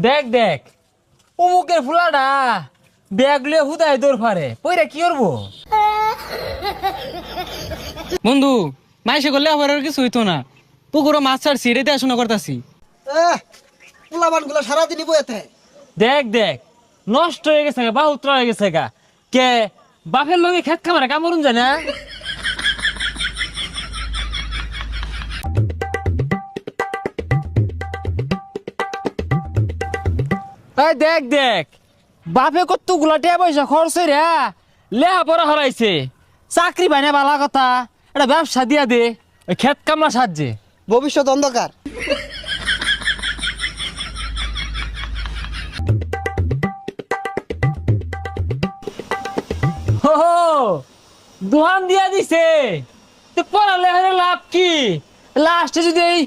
দেখ দেখ অমুকের ফুলাটা ব্যাগ লিয়ে হুদায় দৌড় ফারে পইরা কি করবো? বন্ধু মাইসে করলে আবার আর কিছু হইতো না। পুকুরও মাছ ছাড়ছি, রেতে আসনা করতাছি। পোলাবান গুলো সারাদিনই বইতে। দেখ দেখ নষ্ট হয়ে গেছে গা, বাহুত্র হয়ে গেছে গা। কে বাপের লগে খেত খামারে কামড়ুন যায় না? এই দেখ দেখ বাপে কত গুলাটিয়া পয়সা খরচ রে লেহা পড়া হরাইছে, চাকরি পাই না বালা কথা, এটা ব্যবসা দিয়া দে ওই খেত কামলা সাহায্যে। ভবিষ্যৎ অন্ধকার। হো দোহান দিয়া দিছে, তো পড়ালে লাভ কি? লাস্টে যদি এই